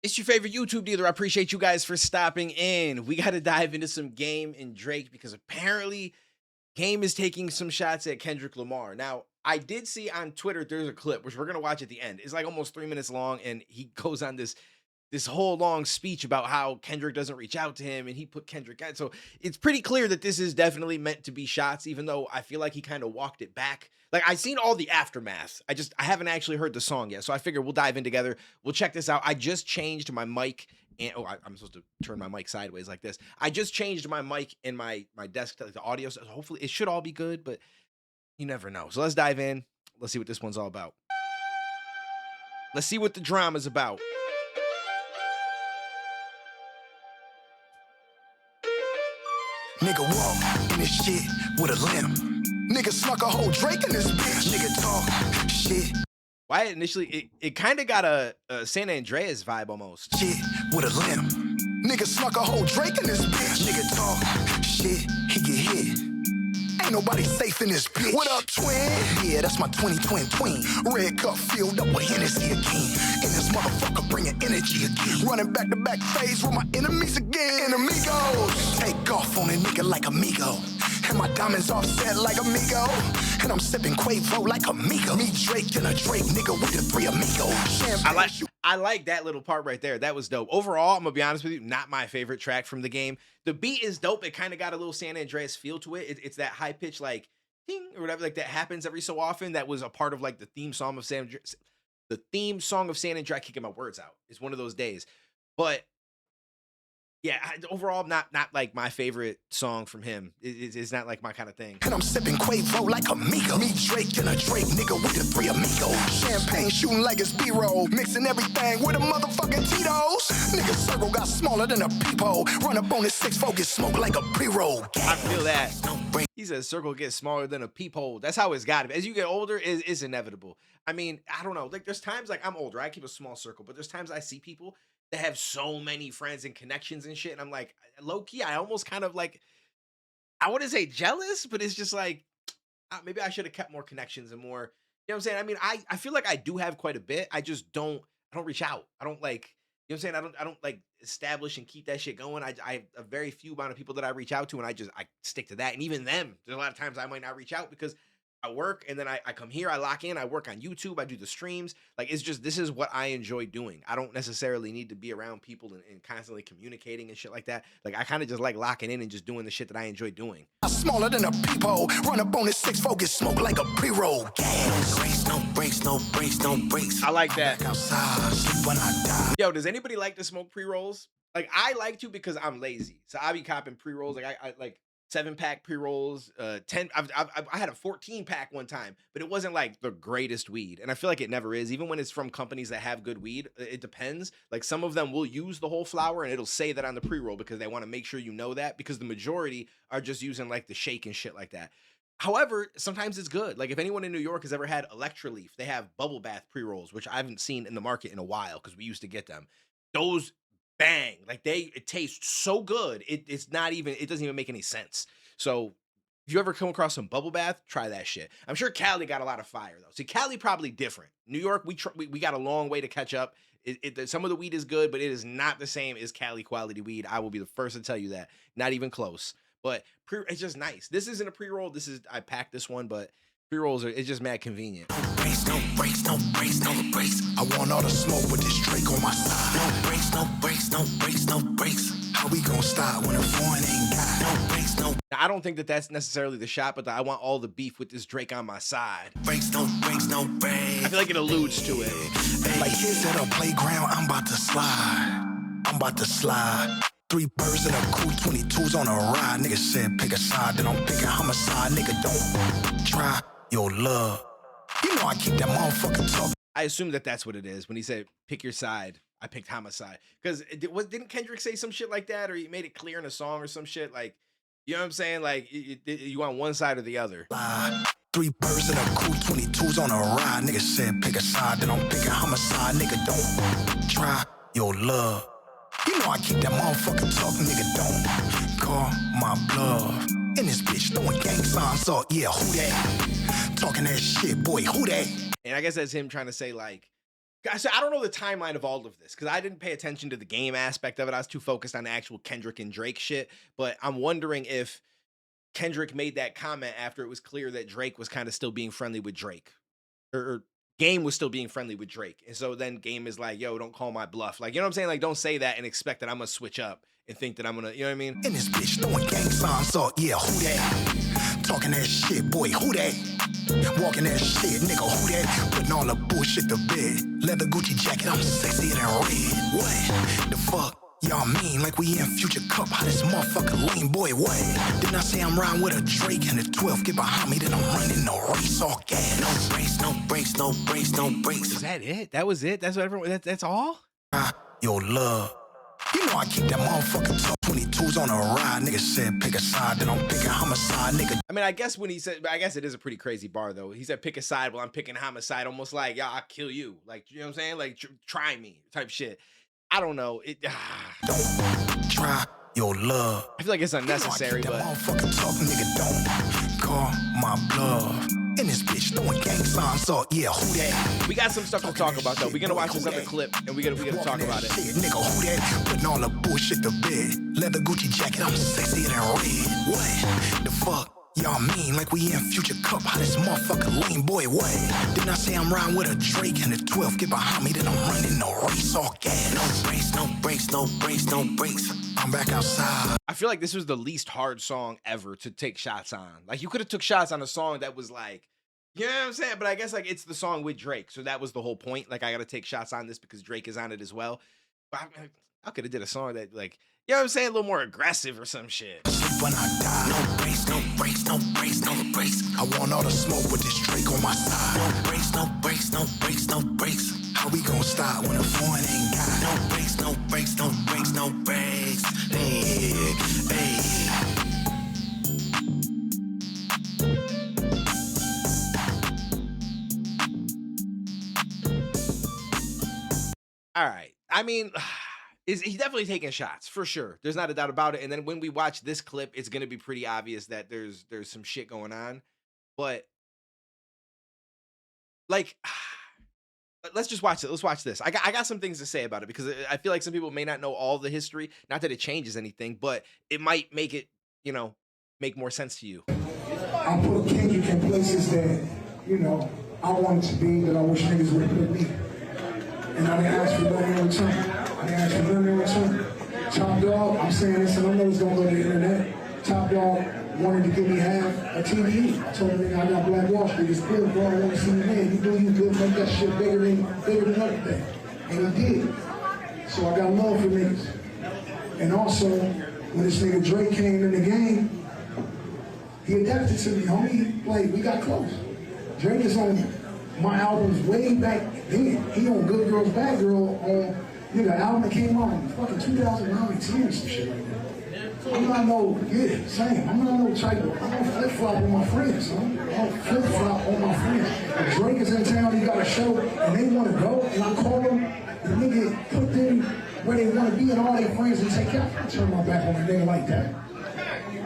It's your favorite YouTube dealer. I appreciate you guys for stopping in. We got to dive into some Game and Drake because apparently Game is taking some shots at Kendrick Lamar. Now, I did see on Twitter there's a clip which we're gonna watch at the end. It's like almost 3 minutes long, and he goes on this whole long speech about how Kendrick doesn't reach out to him, and he put Kendrick out. So it's pretty clear that this is definitely meant to be shots, even though I feel like he kind of walked it back. Like I've seen all the aftermath. I haven't actually heard the song yet. So I figure we'll dive in together. We'll check this out. I just changed my mic and I'm supposed to turn my mic sideways like this. I just changed my mic in my desk to like the audio. So hopefully it should all be good, but you never know. So let's dive in. Let's see what this one's all about. Let's see what the drama's about. Nigga walk in this shit with a limp. Nigga snuck a whole Drake in this bitch. Nigga talk shit. Why initially it kind of got a San Andreas vibe almost. Shit with a limp. Nigga snuck a whole Drake in this bitch. Nigga talk shit, he get hit. Ain't nobody safe in this bitch. What up, twin? Yeah, that's my 2020 twin. Red cup filled up with Hennessy again. And this motherfucker bringing energy again. Running back to back phase with my enemies again. Amigos, take off on a nigga like amigo. And my diamonds offset like amigo. And I'm sipping Quavo like amigo. Me, Drake, and a Drake nigga with the three amigos. I like that little part right there. That was dope. Overall, I'm gonna be honest with you, not my favorite track from the game. The beat is dope. It kind of got a little San Andreas feel to it. It's that high pitch like ding or whatever like that happens every so often. That was a part of like the theme song of San Andreas. The theme song of San Andreas. Kicking my words out. It's one of those days, but. Yeah, overall, not like my favorite song from him. It's not like my kind of thing. And I'm sipping Quavo like amigo. Me, Drake, and a Drake nigga with the three amigos. Champagne shooting like it's B-roll. Mixing everything with a motherfucking Tito's. Nigga circle got smaller than a peephole. Run up on his 6-4, get smoked like a pre-roll. I feel that. He says circle gets smaller than a peephole. That's how it's got to be. As you get older, it's inevitable. I mean, I don't know. Like there's times like I'm older. I keep a small circle, but there's times I see people that have so many friends and connections and shit. And I'm like, low key, I almost kind of like, I wouldn't say jealous, but it's just like, maybe I should have kept more connections and more, you know what I'm saying? I mean, I feel like I do have quite a bit. I just I don't reach out. I don't like, you know what I'm saying? I don't like establish and keep that shit going. I have a very few amount of people that I reach out to and I stick to that. And even them, there's a lot of times I might not reach out because I work and then I come here, I lock in, I work on YouTube, I do the streams. Like, it's just, this is what I enjoy doing. I don't necessarily need to be around people and constantly communicating and shit like that. Like, I kind of just like locking in and just doing the shit that I enjoy doing. Smaller than a peephole, run up on his 6-4, get smoked like a pre-roll. No breaks, no breaks, no breaks. I like that. Outside, sleep when I die. Yo, does anybody like to smoke pre-rolls? Like, I like to because I'm lazy. So I be copping pre-rolls. Like, I like 7-pack pre-rolls, 10. I had a 14-pack one time, but it wasn't like the greatest weed. And I feel like it never is. Even when it's from companies that have good weed, it depends. Like some of them will use the whole flower and it'll say that on the pre-roll because they want to make sure you know that, because the majority are just using like the shake and shit like that. However, sometimes it's good. Like if anyone in New York has ever had Electra Leaf, they have bubble bath pre-rolls, which I haven't seen in the market in a while because we used to get them. Those bang, like it tastes so good. It doesn't even make any sense. So if you ever come across some bubble bath, try that shit. I'm sure Cali got a lot of fire though. See, Cali probably different. New York, we got a long way to catch up. Some of the weed is good, but it is not the same as Cali quality weed. I will be the first to tell you that. Not even close. But it's just nice. This isn't a pre-roll. I packed this one, but pre-rolls it's just mad convenient. No breaks, no breaks, no breaks, no breaks. I want all the smoke with this Drake on my side. No breaks, no breaks, no breaks, no breaks. How we gonna stop when a foreign ain't got no breaks, no. Now, I don't think that that's necessarily the shot, but I want all the beef with this Drake on my side. Breaks, no breaks, no breaks. I feel like it alludes to it. Like kids at a playground, I'm about to slide. I'm about to slide. 3 birds in a cool 22s on a ride. Nigga said pick a side, then I'm picking homicide. Nigga don't try your love. You know I keep that motherfucking talk. I assume that that's what it is. When he said pick your side, I picked homicide. Because didn't Kendrick say some shit like that? Or he made it clear in a song or some shit? Like, you know what I'm saying? Like, you on one side or the other. 3 birds in a cool 22s on a ride. Nigga said pick a side, then I'm picking homicide. Nigga don't try your love. You know I keep that motherfucking talk, nigga, don't call my bluff. In this bitch throwing gang signs up, yeah, who that? Talking that shit, boy, who that? And I guess that's him trying to say like, So I don't know the timeline of all of this because I didn't pay attention to the game aspect of it. I was too focused on the actual Kendrick and Drake shit. But I'm wondering if Kendrick made that comment after it was clear that Drake was kind of still being friendly with Drake, or Game was still being friendly with Drake. And so then Game is like, yo, don't call my bluff. Like, you know what I'm saying? Like, don't say that and expect that I'm gonna switch up and think that I'm gonna, you know what I mean? In this bitch throwing gang signs up, yeah, who that? Talking that shit, boy, who that? Walking that shit, nigga, who that? Putting all the bullshit to bed. Leather Gucci jacket, I'm sexier than red. What? The fuck? Y'all mean like we in Future Cup, how this motherfucker lean, boy, what? Didn't I say I'm riding with a Drake and the 12 get behind me, then I'm running no race, all gas. No brakes, no brakes, no brakes, no brakes. Is that it? That was it? That's what everyone, that's all? Your love. You know I keep that motherfucking top 22s on a ride. Nigga said pick a side, then I'm picking homicide, nigga. I mean, I guess when he said, I guess it is a pretty crazy bar though. He said pick a side while I'm picking homicide, almost like, yeah, I'll kill you. Like, you know what I'm saying? Like, try me type shit. I don't know. Don't try your love. I feel like it's unnecessary, you know, but motherfucking talk, nigga, don't call my bluff. In this bitch throwing gang signs up, yeah, who that? We got some stuff to talk about though. We're gonna watch this other clip and we gotta talk about it. Shit, nigga, who that? Putting all the bullshit to bed. Leather Gucci jacket, I'm sexier than red. What? The fuck? Y'all mean like we in Future Cup, how this motherfucker lean, boy, what? Didn't I say I'm riding with a Drake and the 12 get behind me, then I'm running no race, all gas. No brakes, no brakes, no brakes, no brakes. I'm back outside. I feel like this was the least hard song ever to take shots on. Like, you could have took shots on a song that was like, you know what I'm saying? But I guess like it's the song with Drake, so that was the whole point. Like, I gotta take shots on this because Drake is on it as well. But I could have did a song that, like, you know what I'm saying, a little more aggressive or some shit. When I die, no brakes, no brakes, no brakes, no brakes. I want all the smoke with this Drake on my side. No brakes, no brakes, no brakes, no brakes. How we gon' stop when the foreign ain't got? No brakes, no brakes, no brakes, no brakes. Hey, hey. All right. I mean, he's definitely taking shots for sure. There's not a doubt about it. And then when we watch this clip, it's going to be pretty obvious that there's some shit going on. But like, let's just watch it. Let's watch this. I got some things to say about it because I feel like some people may not know all the history. Not that it changes anything, but it might make it, you know, make more sense to you. I put Kendrick in places that, you know, I wanted to be, that I wish niggas would have put me. And I didn't ask for nothing in return. I didn't ask for nothing in return. Top Dog, I'm saying this and I know it's gonna go to the internet. Top Dog wanted to give me half a TV. I told him, nigga, I got Black Wall Street. It's good, bro. I want to see you man. You do you good, make that shit bigger than everything. And he did. So I got love for niggas. And also, when this nigga Drake came in the game, he adapted to me, homie. Like, we got close. Drake is on my albums way back then. He on Good Girls, Bad Girl on, you know, the album that came out in fucking 2009, 10 or some shit like that. I'm not no, yeah, same. I'm not no type of, I don't flip-flop on my friends, son. I don't flip-flop on my friends. If Drake is in town, he got a show, and they want to go, and I call them, the nigga put them where they want to be and all their friends and take out. I turn my back on a nigga like that.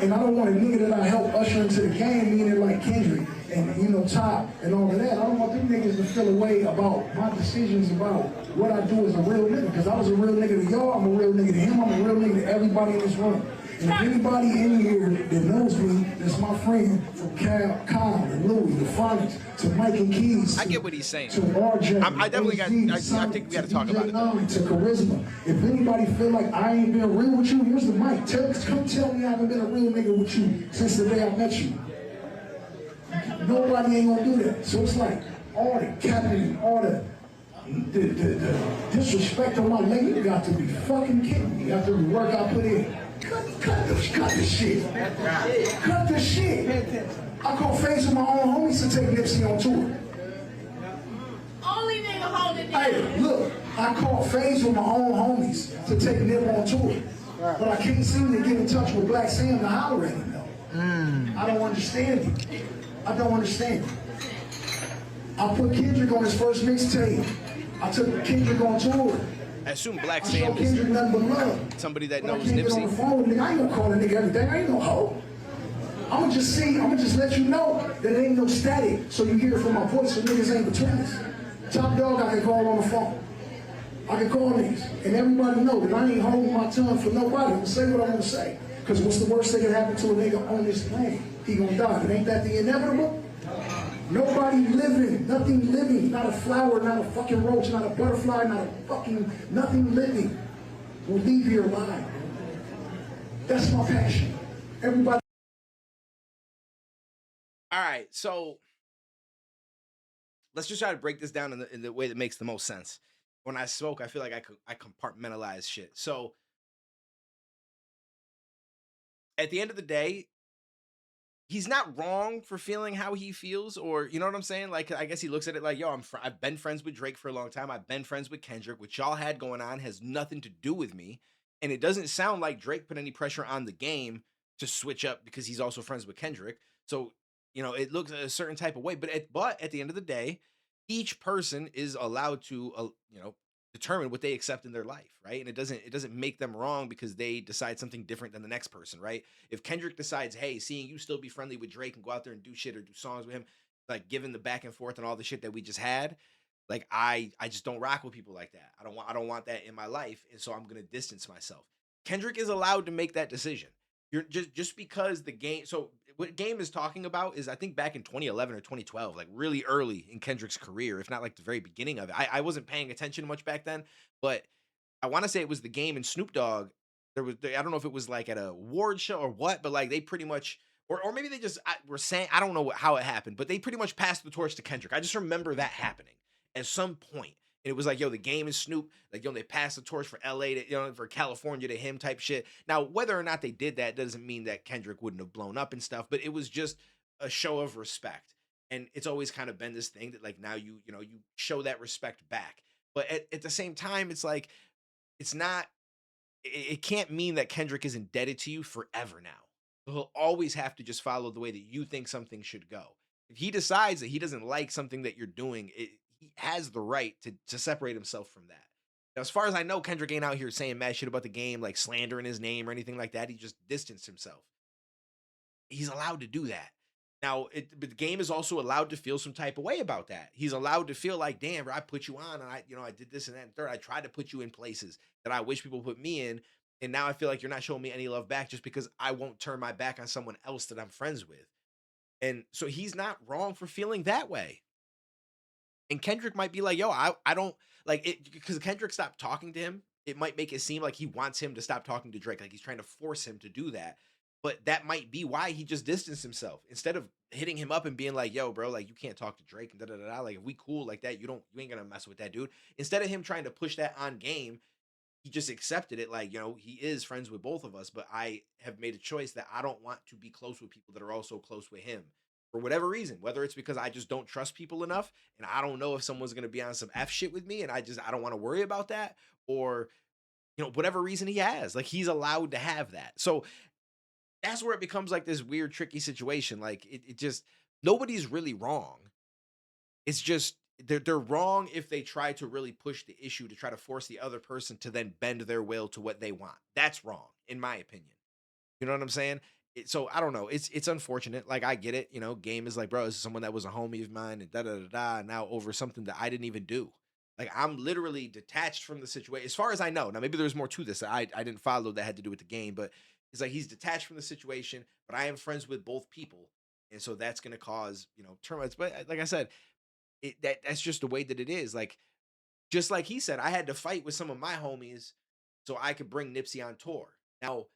And I don't want a nigga that I help usher into the game, meaning like Kendrick and, you know, Top and all of that. I don't want them niggas to feel a way about my decisions about what I do as a real nigga. Because I was a real nigga to y'all, I'm a real nigga to him, I'm a real nigga to everybody in this room. And if anybody in here that knows me, that's my friend, from Kyle and Louis, the Phonics, to Mike and Keys. I get what he's saying. To RJ, I definitely got, I think we got to talk about it. To Charisma. If anybody feel like I ain't been real with you, here's the mic. Come tell me I haven't been a real nigga with you since the day I met you. Nobody ain't gonna do that. So it's like all the capping, all the disrespect on my leg, you got to be fucking kidding me. After the work I put in. Cut the shit. Cut the shit. I call face with my own homies to take Nipsey on tour. Only nigga holding it. Hey, look, I call Phase with my own homies to take Nip on tour. But I can't seem to get in touch with Black Sam to holler at him, though. I don't understand it. I don't understand it. I put Kendrick on his first mixtape. I took Kendrick on tour. I assume Black Sam is somebody that knows Nipsey. I ain't gonna call a nigga everything. I ain't no hoe. I'ma just let you know that it ain't no static, so you hear it from my voice, so niggas ain't between us. Top dog, I can call on the phone. I can call niggas, and everybody know that I ain't holding my tongue for nobody. I'm gonna say what I'm gonna say. Because what's the worst that can happen to a nigga on this land? He gonna die. But ain't that the inevitable? Nobody living, nothing living, not a flower, not a fucking roach, not a butterfly, not a fucking nothing living will leave here alive. That's my passion. Everybody. All right, so let's just try to break this down in the way that makes the most sense. When I smoke, I feel like I compartmentalize shit. So at the end of the day, he's not wrong for feeling how he feels, or you know what I'm saying? Like, I guess he looks at it like, yo, I've been friends with Drake for a long time. I've been friends with Kendrick. What y'all had going on has nothing to do with me. And it doesn't sound like Drake put any pressure on the game to switch up because he's also friends with Kendrick. So, you know, it looks a certain type of way. But at the end of the day, each person is allowed to, you know, determine what they accept in their life, right? And it doesn't make them wrong because they decide something different than the next person, right? If Kendrick decides, hey, seeing you still be friendly with Drake and go out there and do shit or do songs with him, like given the back and forth and all the shit that we just had, like I just don't rock with people like that. I don't want that in my life, and so I'm gonna distance myself. Kendrick is allowed to make that decision. You're just because the game. So what Game is talking about is I think back in 2011 or 2012, like really early in Kendrick's career, if not like the very beginning of it. I wasn't paying attention much back then, but I want to say it was the Game and Snoop Dogg. I don't know if it was like at a award show or what, but like they pretty much, or maybe they just were saying, I don't know how it happened, but they pretty much passed the torch to Kendrick. I just remember that happening at some point. And it was like, yo, the Game and Snoop, like, yo, they passed the torch for LA to, you know, for California to him type shit. Now, whether or not they did that doesn't mean that Kendrick wouldn't have blown up and stuff, but it was just a show of respect. And it's always kind of been this thing that like now you know, you show that respect back. But at the same time, it's like, it's not, it can't mean that Kendrick is indebted to you forever now. He'll always have to just follow the way that you think something should go. If he decides that he doesn't like something that you're doing, he has the right to separate himself from that. Now, as far as I know, Kendrick ain't out here saying mad shit about the Game, like slandering his name or anything like that. He just distanced himself. He's allowed to do that. Now, but the Game is also allowed to feel some type of way about that. He's allowed to feel like, damn, bro, I put you on, and I did this and that and third. I tried to put you in places that I wish people put me in, and now I feel like you're not showing me any love back just because I won't turn my back on someone else that I'm friends with. And so he's not wrong for feeling that way. And Kendrick might be like, yo, I don't like it because Kendrick stopped talking to him. It might make it seem like he wants him to stop talking to Drake, like he's trying to force him to do that. But that might be why he just distanced himself instead of hitting him up and being like, yo, bro, like you can't talk to Drake and da da da. Like if we cool like that, you ain't gonna mess with that dude. Instead of him trying to push that on Game, he just accepted it like, you know, he is friends with both of us, but I have made a choice that I don't want to be close with people that are also close with him for whatever reason, whether it's because I just don't trust people enough and I don't know if someone's going to be on some F shit with me and I don't want to worry about that, or you know, whatever reason he has, like he's allowed to have that. So that's where it becomes like this weird tricky situation. Like it just, nobody's really wrong. It's just they're wrong if they try to really push the issue to try to force the other person to then bend their will to what they want. That's wrong, in my opinion. You know what I'm saying? So I don't know. It's unfortunate. Like I get it. You know, Game is like, bro, this is someone that was a homie of mine, and da da da da. Now over something that I didn't even do. Like I'm literally detached from the situation, as far as I know. Now maybe there's more to this that I didn't follow that had to do with the Game, but it's like he's detached from the situation. But I am friends with both people, and so that's going to cause, you know, termites. But like I said, that's just the way that it is. Like just like he said, I had to fight with some of my homies so I could bring Nipsey on tour. Now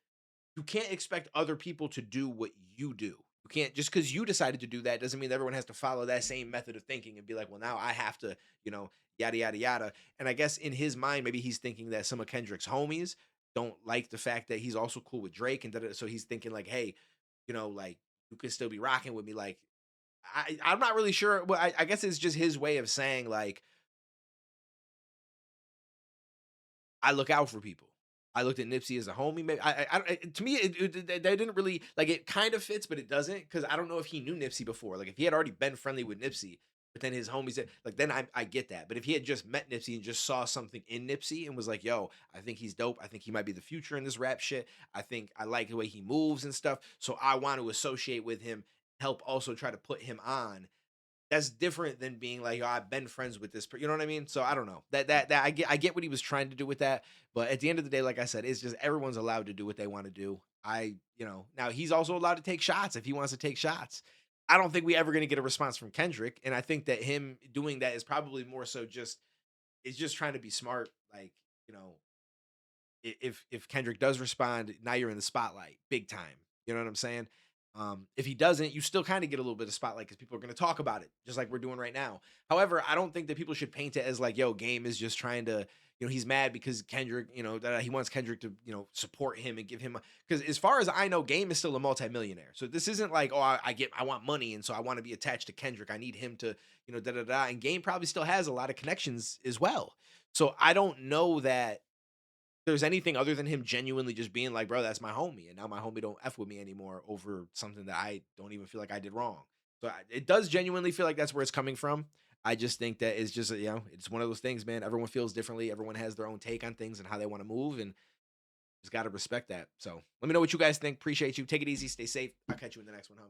you can't expect other people to do what you do. You can't, just because you decided to do that doesn't mean that everyone has to follow that same method of thinking and be like, well, now I have to, you know, yada yada yada. And I guess in his mind, maybe he's thinking that some of Kendrick's homies don't like the fact that he's also cool with Drake, and so he's thinking like, hey, you know, like you could still be rocking with me. Like I'm not really sure. Well, I guess it's just his way of saying like, I look out for people. I looked at Nipsey as a homie. Maybe to me, that didn't really like. It kind of fits, but it doesn't, because I don't know if he knew Nipsey before. Like if he had already been friendly with Nipsey, but then his homies like then I get that. But if he had just met Nipsey and just saw something in Nipsey and was like, "Yo, I think he's dope. I think he might be the future in this rap shit. I think I like the way he moves and stuff. So I want to associate with him. Help also try to put him on." that's different than being like, "Oh, I've been friends with this," you know what I mean? So I don't know. That I get what he was trying to do with that, but at the end of the day, like I said, it's just everyone's allowed to do what they want to do. Now he's also allowed to take shots if he wants to take shots. I don't think we ever going to get a response from Kendrick, and I think that him doing that is probably more so just is just trying to be smart. Like, you know, if Kendrick does respond, now you're in the spotlight big time. You know what I'm saying? If he doesn't, you still kind of get a little bit of spotlight because people are going to talk about it, just like we're doing right now. However, I don't think that people should paint it as like, yo, Game is just trying to, he's mad because Kendrick, that he wants Kendrick to, support him and give him. Because as far as I know, Game is still a multimillionaire. So this isn't like, oh, I want money and so I want to be attached to Kendrick. I need him to, da da da. And Game probably still has a lot of connections as well. So I don't know that there's anything other than him genuinely just being like, bro, that's my homie, and now my homie don't f with me anymore over something that I don't even feel like I did wrong. So it does genuinely feel like that's where it's coming from. I just think that it's just it's one of those things, man. Everyone feels differently. Everyone has their own take on things and how they want to move, and just got to respect that. So let me know what you guys think. Appreciate you. Take it easy. Stay safe. I'll catch you in the next one, homie.